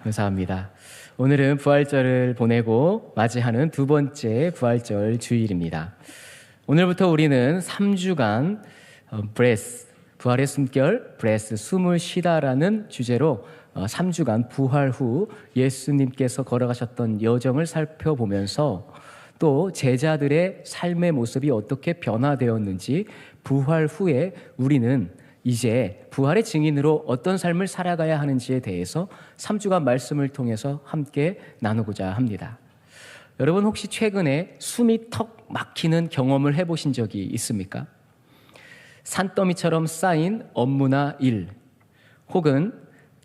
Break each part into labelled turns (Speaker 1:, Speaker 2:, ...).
Speaker 1: 감사합니다. 오늘은 부활절을 보내고 맞이하는 두 번째 부활절 주일입니다. 오늘부터 우리는 3주간 브레스, 부활의 숨결, 브레스, 숨을 쉬다라는 주제로 3주간 부활 후 예수님께서 걸어가셨던 여정을 살펴보면서 또 제자들의 삶의 모습이 어떻게 변화되었는지, 부활 후에 우리는 이제 부활의 증인으로 어떤 삶을 살아가야 하는지에 대해서 3주간 말씀을 통해서 함께 나누고자 합니다. 여러분, 혹시 최근에 숨이 턱 막히는 경험을 해보신 적이 있습니까? 산더미처럼 쌓인 업무나 일, 혹은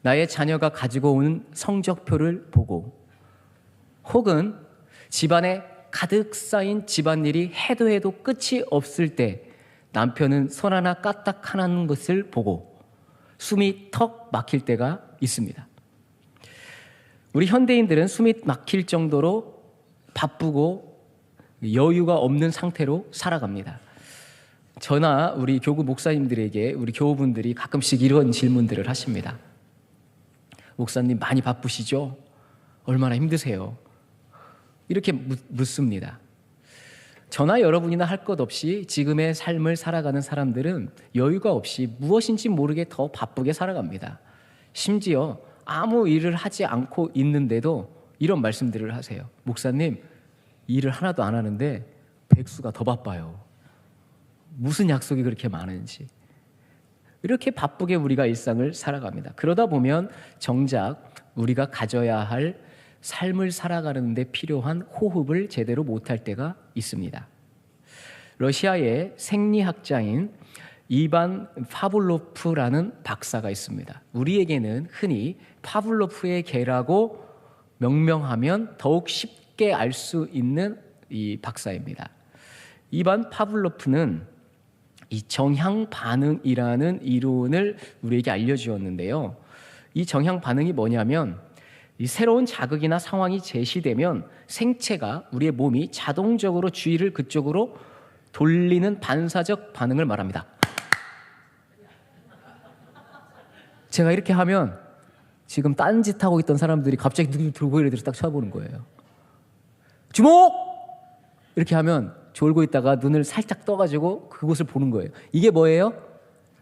Speaker 1: 나의 자녀가 가지고 오는 성적표를 보고, 혹은 집안에 가득 쌓인 집안일이 해도 해도 끝이 없을 때 남편은 손 하나 까딱 하는 것을 보고 숨이 턱 막힐 때가 있습니다. 우리 현대인들은 숨이 막힐 정도로 바쁘고 여유가 없는 상태로 살아갑니다. 저나 우리 교구 목사님들에게 우리 교우분들이 가끔씩 이런 질문들을 하십니다. 목사님, 많이 바쁘시죠? 얼마나 힘드세요? 이렇게 묻습니다. 저나 여러분이나 할 것 없이 지금의 삶을 살아가는 사람들은 여유가 없이 무엇인지 모르게 더 바쁘게 살아갑니다. 심지어 아무 일을 하지 않고 있는데도 이런 말씀들을 하세요. 목사님, 일을 하나도 안 하는데 백수가 더 바빠요. 무슨 약속이 그렇게 많은지. 이렇게 바쁘게 우리가 일상을 살아갑니다. 그러다 보면 정작 우리가 가져야 할 삶을 살아가는 데 필요한 호흡을 제대로 못할 때가 있습니다. 러시아의 생리학자인 이반 파블로프라는 박사가 있습니다. 우리에게는 흔히 파블로프의 개라고 명명하면 더욱 쉽게 알 수 있는 이 박사입니다. 이반 파블로프는 이 정향 반응이라는 이론을 우리에게 알려주었는데요. 이 정향 반응이 뭐냐면, 이 새로운 자극이나 상황이 제시되면 생체가, 우리의 몸이 자동적으로 주의를 그쪽으로 돌리는 반사적 반응을 말합니다. 제가 이렇게 하면 지금 딴짓하고 있던 사람들이 갑자기 눈을 들고 이렇게 딱 쳐다보는 거예요. 주목! 이렇게 하면 졸고 있다가 눈을 살짝 떠가지고 그곳을 보는 거예요. 이게 뭐예요?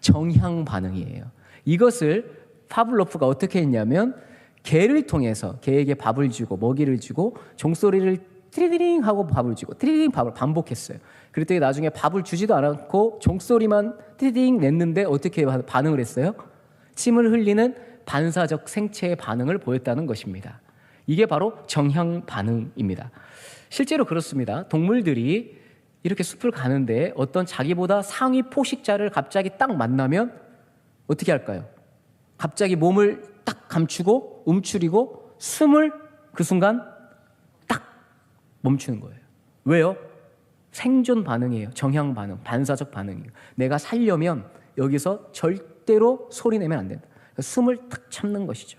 Speaker 1: 정향 반응이에요. 이것을 파블로프가 어떻게 했냐면, 개를 통해서 개에게 밥을 주고 먹이를 주고 종소리를 트리링 하고 밥을 주고 트리링 밥을 반복했어요. 그랬더니 나중에 밥을 주지도 않았고 종소리만 트리링 냈는데 어떻게 반응을 했어요? 침을 흘리는 반사적 생체의 반응을 보였다는 것입니다. 이게 바로 정향 반응입니다. 실제로 그렇습니다. 동물들이 이렇게 숲을 가는데 어떤 자기보다 상위 포식자를 갑자기 딱 만나면 어떻게 할까요? 갑자기 몸을 딱 감추고 움츠리고 숨을 그 순간 딱 멈추는 거예요. 왜요? 생존 반응이에요. 정향 반응, 반사적 반응이에요. 내가 살려면 여기서 절대로 소리 내면 안 된다. 그러니까 숨을 탁 참는 것이죠.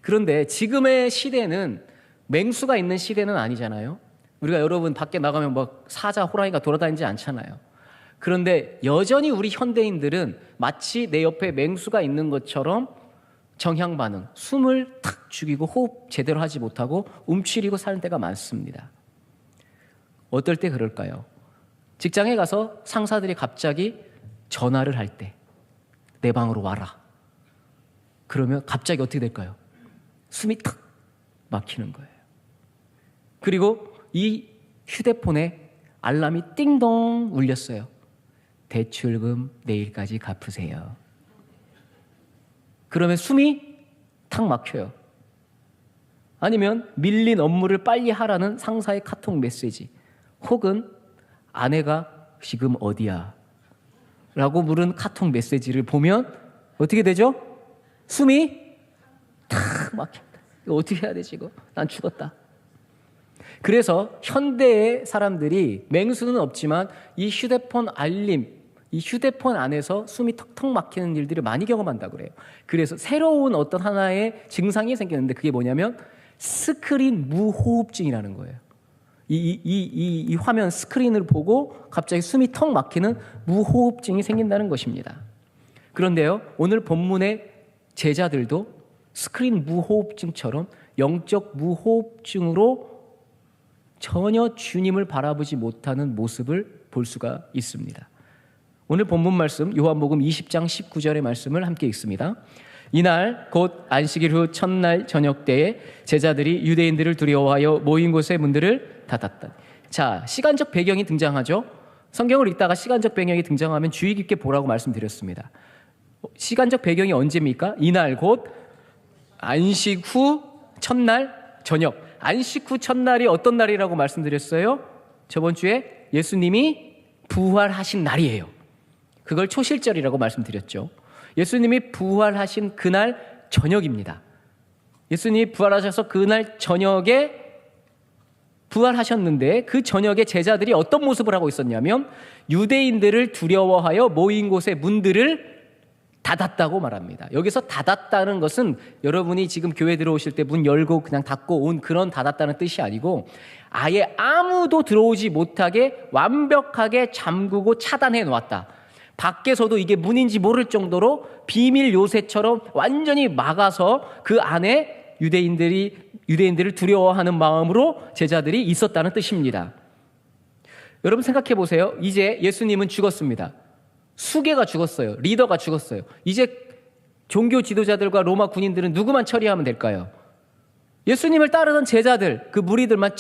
Speaker 1: 그런데 지금의 시대는 맹수가 있는 시대는 아니잖아요. 우리가 여러분 밖에 나가면 막 사자, 호랑이가 돌아다니지 않잖아요. 그런데 여전히 우리 현대인들은 마치 내 옆에 맹수가 있는 것처럼 정향 반응, 숨을 탁 죽이고 호흡 제대로 하지 못하고 움츠리고 사는 때가 많습니다. 어떨 때 그럴까요? 직장에 가서 상사들이 갑자기 전화를 할 때, 내 방으로 와라. 그러면 갑자기 어떻게 될까요? 숨이 탁 막히는 거예요. 그리고 이 휴대폰에 알람이 띵동 울렸어요. 대출금 내일까지 갚으세요. 그러면 숨이 탁 막혀요. 아니면 밀린 업무를 빨리 하라는 상사의 카톡 메시지, 혹은 아내가 지금 어디야? 라고 물은 카톡 메시지를 보면 어떻게 되죠? 숨이 탁 막힌다. 이거 어떻게 해야 되지? 이거 난 죽었다. 그래서 현대의 사람들이, 맹수는 없지만 이 휴대폰 알림, 이 휴대폰 안에서 숨이 턱턱 막히는 일들을 많이 경험한다고 그래요. 그래서 새로운 어떤 하나의 증상이 생겼는데, 그게 뭐냐면 스크린 무호흡증이라는 거예요. 이 화면 스크린을 보고 갑자기 숨이 턱 막히는 무호흡증이 생긴다는 것입니다. 그런데요, 오늘 본문의 제자들도 스크린 무호흡증처럼 영적 무호흡증으로 전혀 주님을 바라보지 못하는 모습을 볼 수가 있습니다. 오늘 본문 말씀 요한복음 20장 19절의 말씀을 함께 읽습니다. 이날 곧 안식일 후 첫날 저녁 때에 제자들이 유대인들을 두려워하여 모인 곳의 문들을 닫았다. 자, 시간적 배경이 등장하죠. 성경을 읽다가 시간적 배경이 등장하면 주의 깊게 보라고 말씀드렸습니다. 시간적 배경이 언제입니까? 이날 곧 안식 후 첫날 저녁. 안식 후 첫날이 어떤 날이라고 말씀드렸어요? 저번 주에 예수님이 부활하신 날이에요. 그걸 초실절이라고 말씀드렸죠. 예수님이 부활하신 그날 저녁입니다. 예수님이 부활하셔서 그날 저녁에 부활하셨는데 그 저녁에 제자들이 어떤 모습을 하고 있었냐면 유대인들을 두려워하여 모인 곳의 문들을 닫았다고 말합니다. 여기서 닫았다는 것은 여러분이 지금 교회 들어오실 때 문 열고 그냥 닫고 온 그런 닫았다는 뜻이 아니고 아예 아무도 들어오지 못하게 완벽하게 잠그고 차단해 놓았다. 밖에서도 이게 문인지 모를 정도로 비밀 요새처럼 완전히 막아서 그 안에 유대인들을 두려워하는 마음으로 제자들이 있었다는 뜻입니다. 여러분 생각해 보세요. 이제 예수님은 죽었습니다. 수계가 죽었어요. 리더가 죽었어요. 이제 종교 지도자들과 로마 군인들은 누구만 처리하면 될까요? 예수님을 따르던 제자들, 그 무리들만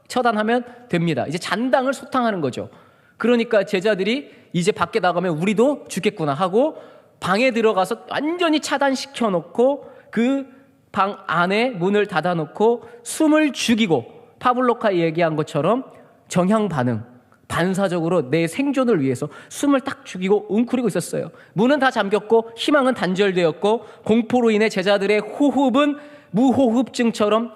Speaker 1: 처단하면 됩니다. 이제 잔당을 소탕하는 거죠. 그러니까 제자들이 이제 밖에 나가면 우리도 죽겠구나 하고 방에 들어가서 완전히 차단시켜 놓고 그 방 안에 문을 닫아 놓고 숨을 죽이고 파블로카 얘기한 것처럼 정향 반응, 반사적으로 내 생존을 위해서 숨을 딱 죽이고 웅크리고 있었어요. 문은 다 잠겼고 희망은 단절되었고 공포로 인해 제자들의 호흡은 무호흡증처럼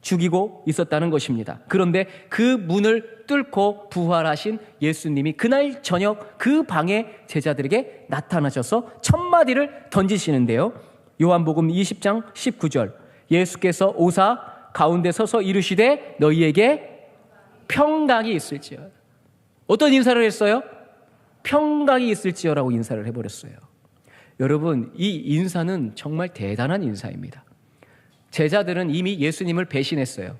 Speaker 1: 죽이고 있었다는 것입니다. 그런데 그 문을 뚫고 부활하신 예수님이 그날 저녁 그 방에 제자들에게 나타나셔서 첫마디를 던지시는데요. 요한복음 20장 19절 예수께서 오사 가운데 서서 이르시되 너희에게 평강이 있을지어다. 어떤 인사를 했어요? 평강이 있을지어라고 인사를 해버렸어요. 여러분, 이 인사는 정말 대단한 인사입니다. 제자들은 이미 예수님을 배신했어요.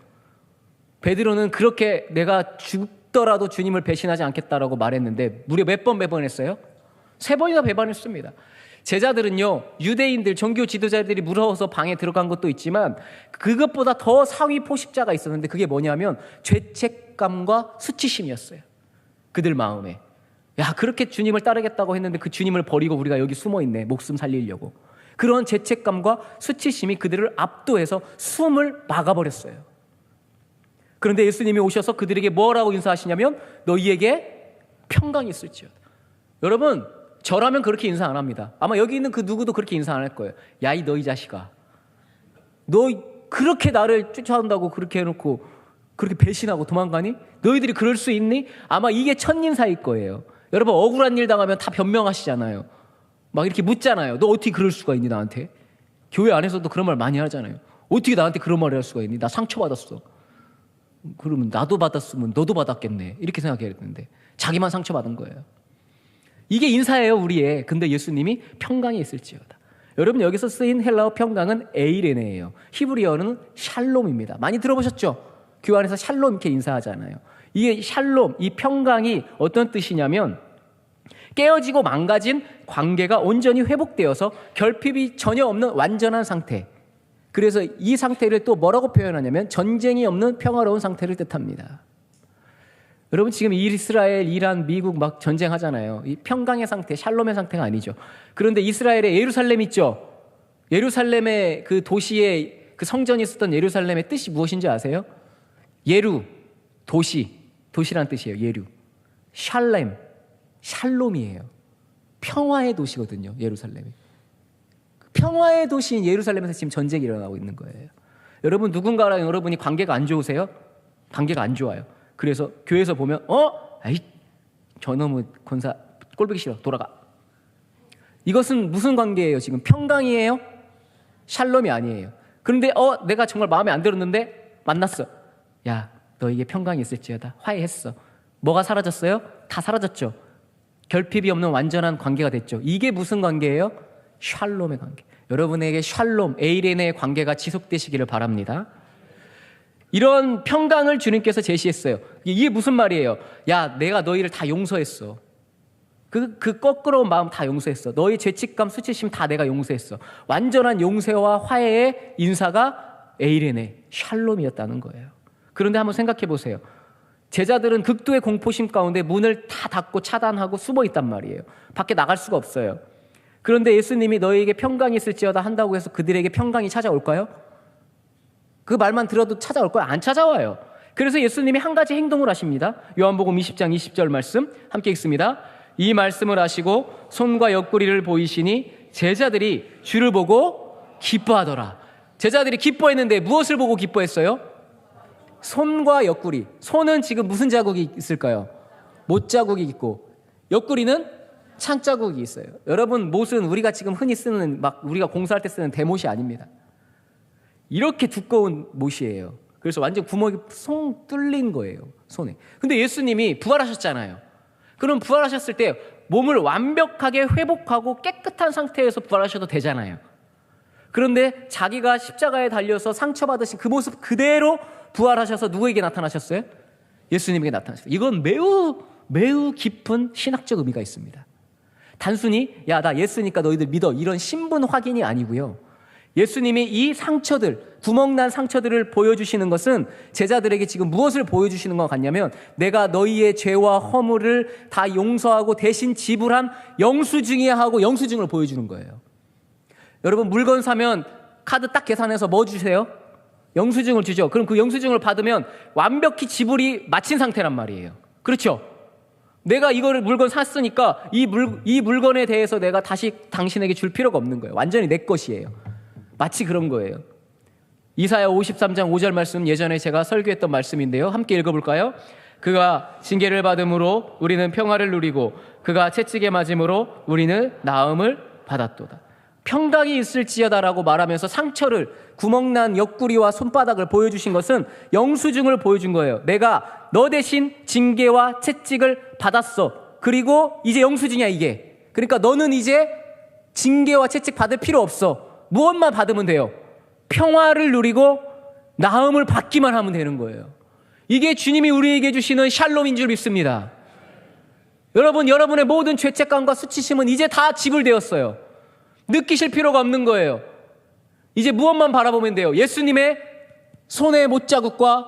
Speaker 1: 베드로는 그렇게 내가 죽더라도 주님을 배신하지 않겠다라고 말했는데 무려 몇 번 배반했어요? 3번이나 배반했습니다. 제자들은요, 유대인들, 종교 지도자들이 무서워서 방에 들어간 것도 있지만 그것보다 더 상위 포식자가 있었는데 그게 뭐냐면 죄책감과 수치심이었어요. 그들 마음에. 야, 그렇게 주님을 따르겠다고 했는데 그 주님을 버리고 우리가 여기 숨어있네. 목숨 살리려고. 그런 죄책감과 수치심이 그들을 압도해서 숨을 막아버렸어요. 그런데 예수님이 오셔서 그들에게 뭐라고 인사하시냐면 너희에게 평강이 있을지어다. 여러분, 저라면 그렇게 인사 안 합니다. 아마 여기 있는 그 누구도 그렇게 인사 안 할 거예요. 야, 이 너희 자식아. 너 그렇게 나를 쫓아온다고 그렇게 해놓고 그렇게 배신하고 도망가니? 너희들이 그럴 수 있니? 아마 이게 첫인사일 거예요. 여러분, 억울한 일 당하면 다 변명하시잖아요. 막 이렇게 묻잖아요. 너 어떻게 그럴 수가 있니 나한테? 교회 안에서도 그런 말 많이 하잖아요. 어떻게 나한테 그런 말을 할 수가 있니? 나 상처받았어. 그러면 나도 받았으면 너도 받았겠네. 이렇게 생각해야 되는데 자기만 상처받은 거예요. 이게 인사예요, 우리의. 근데 예수님이 평강이 있을지어다. 여러분, 여기서 쓰인 헬라어 평강은 에이레네예요. 히브리어는 샬롬입니다. 많이 들어보셨죠? 교회 안에서 샬롬 이렇게 인사하잖아요. 이게 샬롬, 이 평강이 어떤 뜻이냐면 깨어지고 망가진 관계가 온전히 회복되어서 결핍이 전혀 없는 완전한 상태. 그래서 이 상태를 또 뭐라고 표현하냐면 전쟁이 없는 평화로운 상태를 뜻합니다. 여러분, 지금 이스라엘, 이란, 미국 막 전쟁하잖아요. 이 평강의 상태, 샬롬의 상태가 아니죠. 그런데 이스라엘의 예루살렘 있죠? 예루살렘의 그 도시에 그 성전이 있었던 예루살렘의 뜻이 무엇인지 아세요? 예루, 도시란 뜻이에요. 예루. 샬렘, 샬롬이에요. 평화의 도시거든요, 예루살렘이. 평화의 도시인 예루살렘에서 지금 전쟁이 일어나고 있는 거예요. 여러분, 누군가랑 여러분이 관계가 안 좋으세요? 관계가 안 좋아요. 그래서 교회에서 보면 아이, 저놈의 권사 꼴보기 싫어, 돌아가. 이것은 무슨 관계예요? 지금 평강이에요? 샬롬이 아니에요. 그런데 내가 정말 마음에 안 들었는데 만났어. 야, 너에게 평강이 있을지어다. 화해했어. 뭐가 사라졌어요? 다 사라졌죠. 결핍이 없는 완전한 관계가 됐죠. 이게 무슨 관계예요? 샬롬의 관계. 여러분에게 샬롬, 에이렌의 관계가 지속되시기를 바랍니다. 이런 평강을 주님께서 제시했어요. 이게 무슨 말이에요? 야, 내가 너희를 다 용서했어. 그 거꾸로운 마음 다 용서했어. 너희 죄책감, 수치심 다 내가 용서했어. 완전한 용서와 화해의 인사가 에이렌의 샬롬이었다는 거예요. 그런데 한번 생각해 보세요. 제자들은 극도의 공포심 가운데 문을 다 닫고 차단하고 숨어 있단 말이에요. 밖에 나갈 수가 없어요. 그런데 예수님이 너희에게 평강이 있을지어다 한다고 해서 그들에게 평강이 찾아올까요? 그 말만 들어도 찾아올까요? 안 찾아와요. 그래서 예수님이 한 가지 행동을 하십니다. 요한복음 20장 20절 말씀 함께 읽습니다. 이 말씀을 하시고 손과 옆구리를 보이시니 제자들이 주를 보고 기뻐하더라. 제자들이 기뻐했는데 무엇을 보고 기뻐했어요? 손과 옆구리. 손은 지금 무슨 자국이 있을까요? 못 자국이 있고, 옆구리는 창 자국이 있어요. 여러분, 못은 우리가 지금 흔히 쓰는, 막 우리가 공사할 때 쓰는 대못이 아닙니다. 이렇게 두꺼운 못이에요. 그래서 완전 구멍이 송 뚫린 거예요, 손에. 근데 예수님이 부활하셨잖아요. 그럼 부활하셨을 때 몸을 완벽하게 회복하고 깨끗한 상태에서 부활하셔도 되잖아요. 그런데 자기가 십자가에 달려서 상처받으신 그 모습 그대로 부활하셔서 누구에게 나타나셨어요? 예수님에게 나타나셨어요. 이건 매우 깊은 신학적 의미가 있습니다. 단순히 야, 나 예수니까 너희들 믿어, 이런 신분 확인이 아니고요. 예수님이 이 상처들, 구멍난 상처들을 보여주시는 것은 제자들에게 지금 무엇을 보여주시는 것 같냐면, 내가 너희의 죄와 허물을 다 용서하고 대신 지불한 영수증이야 하고 영수증을 보여주는 거예요. 여러분, 물건 사면 카드 딱 계산해서 뭐 주세요? 영수증을 주죠. 그럼 그 영수증을 받으면 완벽히 지불이 마친 상태란 말이에요. 그렇죠? 내가 이거를 물건 샀으니까 이 물건에 대해서 내가 다시 당신에게 줄 필요가 없는 거예요. 완전히 내 것이에요. 마치 그런 거예요. 이사야 53장 5절 말씀, 예전에 제가 설교했던 말씀인데요. 함께 읽어볼까요? 그가 징계를 받음으로 우리는 평화를 누리고 그가 채찍에 맞음으로 우리는 나음을 받았도다. 평강이 있을지어다라고 말하면서 상처를, 구멍난 옆구리와 손바닥을 보여주신 것은 영수증을 보여준 거예요. 내가 너 대신 징계와 채찍을 받았어. 그리고 이제 영수증이야, 이게. 그러니까 너는 이제 징계와 채찍 받을 필요 없어. 무엇만 받으면 돼요? 평화를 누리고 나음을 받기만 하면 되는 거예요. 이게 주님이 우리에게 주시는 샬롬인 줄 믿습니다. 여러분, 여러분의 모든 죄책감과 수치심은 이제 다 지불되었어요. 느끼실 필요가 없는 거예요. 이제 무엇만 바라보면 돼요? 예수님의 손의 못자국과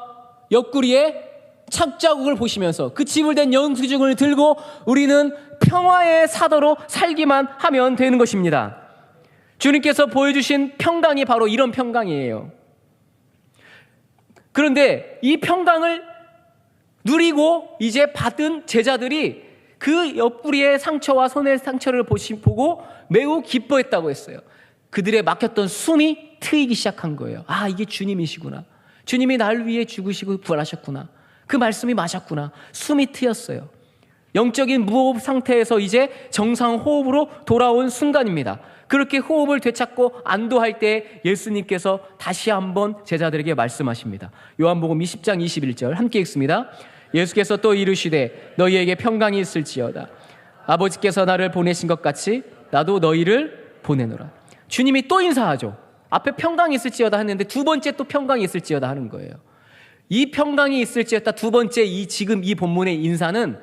Speaker 1: 옆구리의 착자국을 보시면서 그 지불된 영수증을 들고 우리는 평화의 사도로 살기만 하면 되는 것입니다. 주님께서 보여주신 평강이 바로 이런 평강이에요. 그런데 이 평강을 누리고 이제 받은 제자들이 그 옆구리의 상처와 손의 상처를 보고 매우 기뻐했다고 했어요. 그들의 막혔던 숨이 트이기 시작한 거예요. 아, 이게 주님이시구나. 주님이 날 위해 죽으시고 부활하셨구나. 그 말씀이 맞았구나. 숨이 트였어요. 영적인 무호흡 상태에서 이제 정상 호흡으로 돌아온 순간입니다. 그렇게 호흡을 되찾고 안도할 때 예수님께서 다시 한번 제자들에게 말씀하십니다. 요한복음 20장 21절 함께 읽습니다. 예수께서 또 이르시되 너희에게 평강이 있을지어다. 아버지께서 나를 보내신 것 같이 나도 너희를 보내노라. 주님이 또 인사하죠. 앞에 평강이 있을지어다 했는데 두 번째 또 평강이 있을지어다 하는 거예요. 이 평강이 있을지어다 두 번째 지금 이 본문의 인사는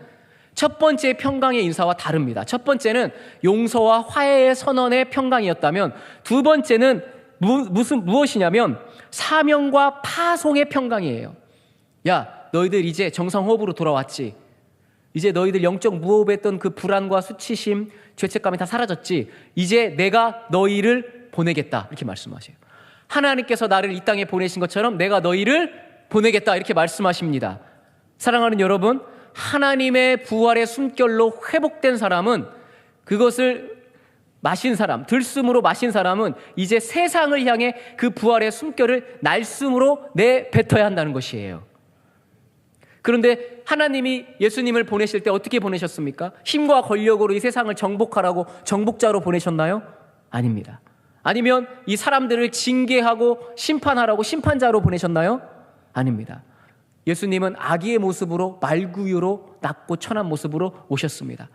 Speaker 1: 첫 번째 평강의 인사와 다릅니다. 첫 번째는 용서와 화해의 선언의 평강이었다면 두 번째는 무엇이냐면 사명과 파송의 평강이에요. 야, 너희들 이제 정상 호흡으로 돌아왔지. 이제 너희들 영적 무호흡했던 그 불안과 수치심, 죄책감이 다 사라졌지. 이제 내가 너희를 보내겠다. 이렇게 말씀하세요. 하나님께서 나를 이 땅에 보내신 것처럼 내가 너희를 보내겠다. 이렇게 말씀하십니다. 사랑하는 여러분, 하나님의 부활의 숨결로 회복된 사람은, 그것을 마신 사람, 들숨으로 마신 사람은 이제 세상을 향해 그 부활의 숨결을 날숨으로 내뱉어야 한다는 것이에요. 그런데 하나님이 예수님을 보내실 때 어떻게 보내셨습니까? 힘과 권력으로 이 세상을 정복하라고 정복자로 보내셨나요? 아닙니다. 아니면 이 사람들을 징계하고 심판하라고 심판자로 보내셨나요? 아닙니다. 예수님은 아기의 모습으로 말구유로 낮고 천한 모습으로 오셨습니다.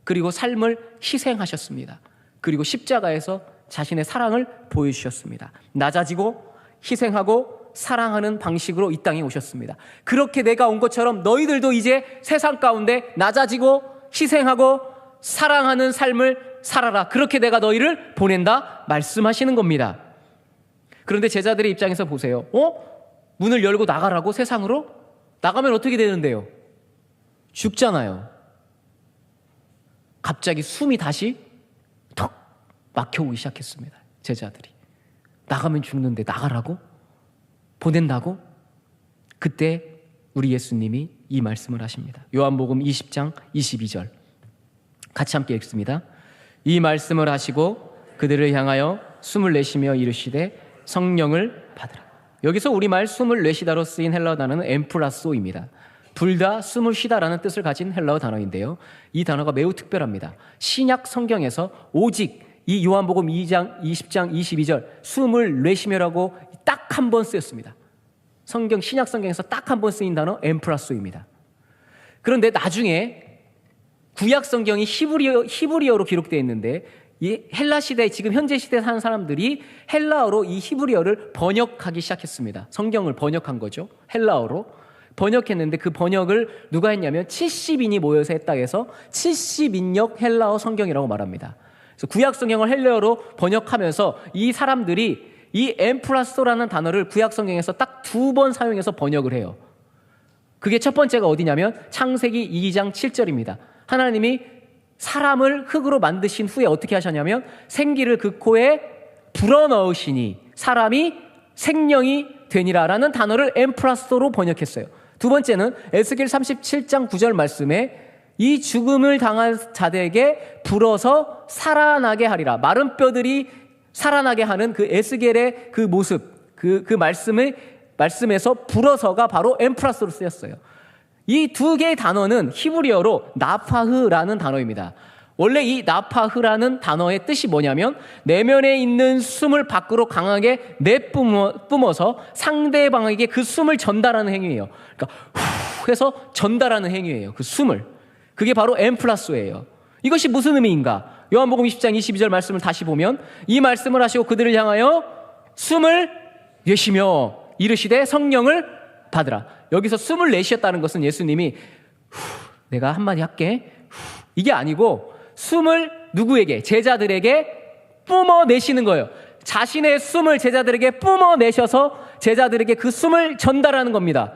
Speaker 1: 그리고 삶을 희생하셨습니다. 그리고 십자가에서 자신의 사랑을 보여주셨습니다. 낮아지고 희생하고 사랑하는 방식으로 이 땅에 오셨습니다. 그렇게 내가 온 것처럼 너희들도 이제 세상 가운데 낮아지고 희생하고 사랑하는 삶을 살아라. 그렇게 내가 너희를 보낸다 말씀하시는 겁니다. 그런데 제자들의 입장에서 보세요. 문을 열고 나가라고? 세상으로? 나가면 어떻게 되는데요? 죽잖아요. 갑자기 숨이 다시 턱 막혀오기 시작했습니다. 제자들이. 나가면 죽는데 나가라고? 보낸다고? 그때 우리 예수님이 이 말씀을 하십니다. 요한복음 20장 22절 같이 함께 읽습니다. 이 말씀을 하시고 그들을 향하여 숨을 내쉬며 이르시되 성령을 받으라. 여기서 우리말 숨을 내쉬다로 쓰인 헬라어 단어는 엠프라소입니다. 둘 다 숨을 쉬다라는 뜻을 가진 헬라어 단어인데요, 이 단어가 매우 특별합니다. 신약 성경에서 오직 이 요한복음 2장 20장 22절 숨을 내쉬며라고 딱 한 번 쓰였습니다. 신약 성경에서 딱 한 번 쓰인 단어 엠프라소입니다. 그런데 나중에 구약 성경이 히브리어로 기록되어 있는데 이 헬라 시대, 지금 현재 시대에 사는 사람들이 헬라어로 이 히브리어를 번역하기 시작했습니다. 성경을 번역한 거죠. 헬라어로 번역했는데 그 번역을 누가 했냐면 70인이 모여서 했다 해서 70인역 헬라어 성경이라고 말합니다. 그래서 구약 성경을 헬라어로 번역하면서 이 사람들이 이 엠프라소라는 단어를 구약 성경에서 딱 2번 사용해서 번역을 해요. 그게 첫 번째가 어디냐면 창세기 2장 7절입니다. 하나님이 사람을 흙으로 만드신 후에 어떻게 하셨냐면 생기를 그 코에 불어넣으시니 사람이 생명이 되니라라는 단어를 엠프라소로 번역했어요. 두 번째는 에스겔 37장 9절 말씀에 이 죽음을 당한 자들에게 불어서 살아나게 하리라. 마른 뼈들이 살아나게 하는 그 에스겔의 그 모습, 그 말씀에서 불어서가 바로 엠프라소로 쓰였어요. 이 두 개의 단어는 히브리어로 나파흐라는 단어입니다. 원래 이 나파흐라는 단어의 뜻이 뭐냐면 내면에 있는 숨을 밖으로 강하게 내뿜어서 상대방에게 그 숨을 전달하는 행위예요. 그러니까 후 해서 전달하는 행위예요. 그 숨을. 그게 바로 엠프라소예요. 이것이 무슨 의미인가? 요한복음 20장 22절 말씀을 다시 보면 이 말씀을 하시고 그들을 향하여 숨을 내쉬며 이르시되 성령을 받으라. 여기서 숨을 내쉬었다는 것은 예수님이 내가 한마디 할게 이게 아니고 숨을 누구에게? 제자들에게 뿜어내시는 거예요. 자신의 숨을 제자들에게 뿜어내셔서 제자들에게 그 숨을 전달하는 겁니다.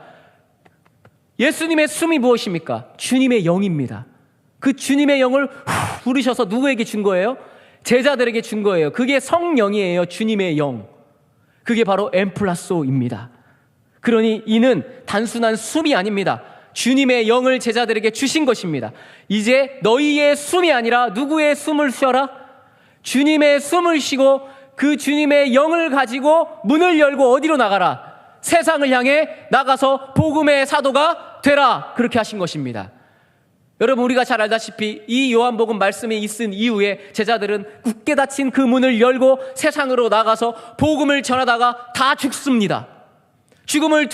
Speaker 1: 예수님의 숨이 무엇입니까? 주님의 영입니다. 그 주님의 영을 부르셔서 누구에게 준 거예요? 제자들에게 준 거예요. 그게 성령이에요. 주님의 영. 그게 바로 엠플라소입니다. 그러니 이는 단순한 숨이 아닙니다. 주님의 영을 제자들에게 주신 것입니다. 이제 너희의 숨이 아니라 누구의 숨을 쉬어라? 주님의 숨을 쉬고 그 주님의 영을 가지고 문을 열고 어디로 나가라? 세상을 향해 나가서 복음의 사도가 되라. 그렇게 하신 것입니다. 여러분, 우리가 잘 알다시피 이 요한복음 말씀이 있은 이후에 제자들은 굳게 닫힌 그 문을 열고 세상으로 나가서 복음을 전하다가 다 죽습니다. 죽음이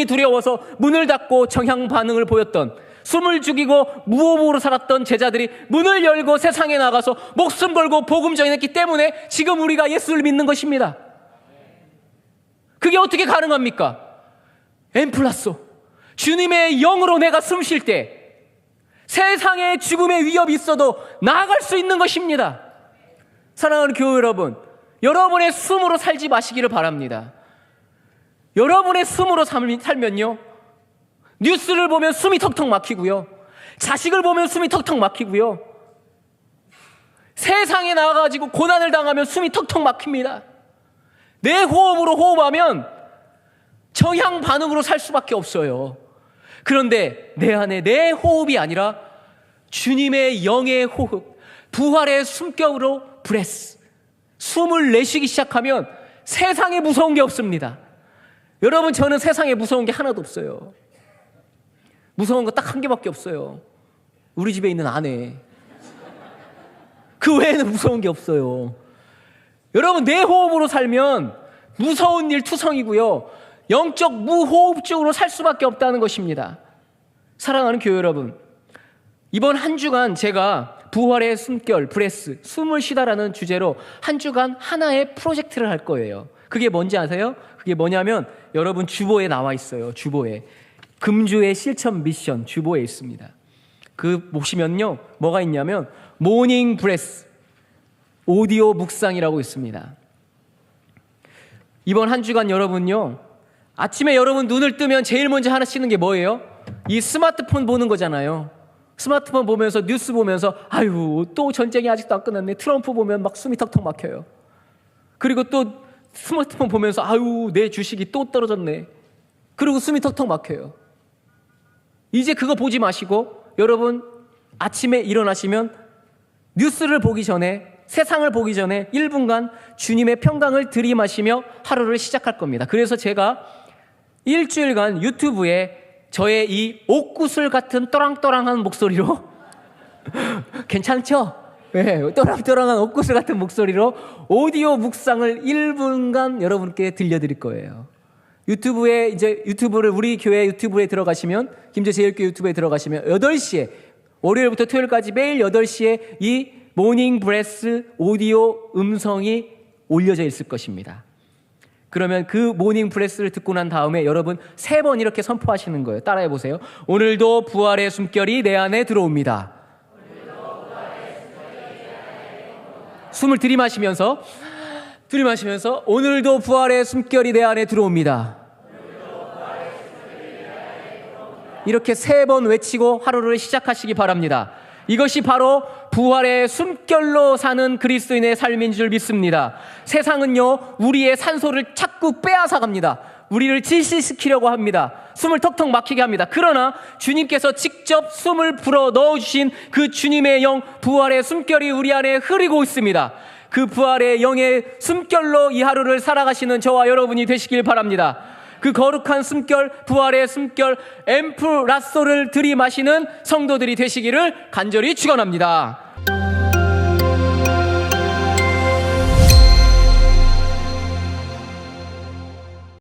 Speaker 1: 두려워서 문을 닫고 정향 반응을 보였던, 숨을 죽이고 무호흡으로 살았던 제자들이 문을 열고 세상에 나가서 목숨 걸고 복음 전했기 때문에 지금 우리가 예수를 믿는 것입니다. 그게 어떻게 가능합니까? 엠플라소, 주님의 영으로 내가 숨 쉴 때 세상에 죽음의 위협이 있어도 나아갈 수 있는 것입니다. 사랑하는 교회 여러분, 여러분의 숨으로 살지 마시기를 바랍니다. 여러분의 숨으로 살면요, 뉴스를 보면 숨이 턱턱 막히고요, 자식을 보면 숨이 턱턱 막히고요, 세상에 나가가지고 고난을 당하면 숨이 턱턱 막힙니다. 내 호흡으로 호흡하면 정향 반응으로 살 수밖에 없어요. 그런데 내 안에 내 호흡이 아니라 주님의 영의 호흡, 부활의 숨결으로 브레스, 숨을 내쉬기 시작하면 세상에 무서운 게 없습니다. 여러분, 저는 세상에 무서운 게 하나도 없어요. 무서운 거 딱 한 개밖에 없어요. 우리 집에 있는 아내. 그 외에는 무서운 게 없어요. 여러분, 내 호흡으로 살면 무서운 일 투성이고요, 영적 무호흡증으로 살 수밖에 없다는 것입니다. 사랑하는 교회 여러분, 이번 한 주간 제가 부활의 숨결, 브레스, 숨을 쉬다라는 주제로 한 주간 하나의 프로젝트를 할 거예요. 그게 뭔지 아세요? 그게 뭐냐면 여러분 주보에 나와 있어요. 주보에. 금주의 실천 미션 주보에 있습니다. 그 보시면요. 뭐가 있냐면 모닝 브레스, 오디오 묵상이라고 있습니다. 이번 한 주간 여러분요. 아침에 여러분 눈을 뜨면 제일 먼저 하시는 게 뭐예요? 이 스마트폰 보는 거잖아요. 스마트폰 보면서 뉴스 보면서 아유 또 전쟁이 아직도 안 끝났네. 트럼프 보면 막 숨이 턱턱 막혀요. 그리고 또 스마트폰 보면서 아유 내 주식이 또 떨어졌네. 그리고 숨이 턱턱 막혀요. 이제 그거 보지 마시고 여러분 아침에 일어나시면 뉴스를 보기 전에 세상을 보기 전에 1분간 주님의 평강을 들이마시며 하루를 시작할 겁니다. 그래서 제가 일주일간 유튜브에 저의 이 옥구슬 같은 또랑또랑한 목소리로 괜찮죠? 네, 또랑또랑한 옥구슬 같은 목소리로 오디오 묵상을 1분간 여러분께 들려드릴 거예요. 유튜브에 이제 유튜브를 우리 교회 유튜브에 들어가시면 김제제일교회 유튜브에 들어가시면 8시에 월요일부터 토요일까지 매일 8시에 이 모닝 브레스 오디오 음성이 올려져 있을 것입니다. 그러면 그 모닝 브레스를 듣고 난 다음에 여러분 3번 이렇게 선포하시는 거예요. 따라해 보세요. 오늘도 부활의 숨결이 내 안에 들어옵니다. 숨을 들이마시면서 오늘도 부활의 숨결이 내 안에 들어옵니다. 이렇게 3번 외치고 하루를 시작하시기 바랍니다. 이것이 바로 부활의 숨결로 사는 그리스도인의 삶인 줄 믿습니다. 세상은요, 우리의 산소를 자꾸 빼앗아 갑니다. 우리를 질식시키려고 합니다. 숨을 턱턱 막히게 합니다. 그러나 주님께서 직접 숨을 불어 넣어주신 그 주님의 영, 부활의 숨결이 우리 안에 흐르고 있습니다. 그 부활의 영의 숨결로 이 하루를 살아가시는 저와 여러분이 되시길 바랍니다. 그 거룩한 숨결, 부활의 숨결, 엠프라소를 들이마시는 성도들이 되시기를 간절히 축원합니다.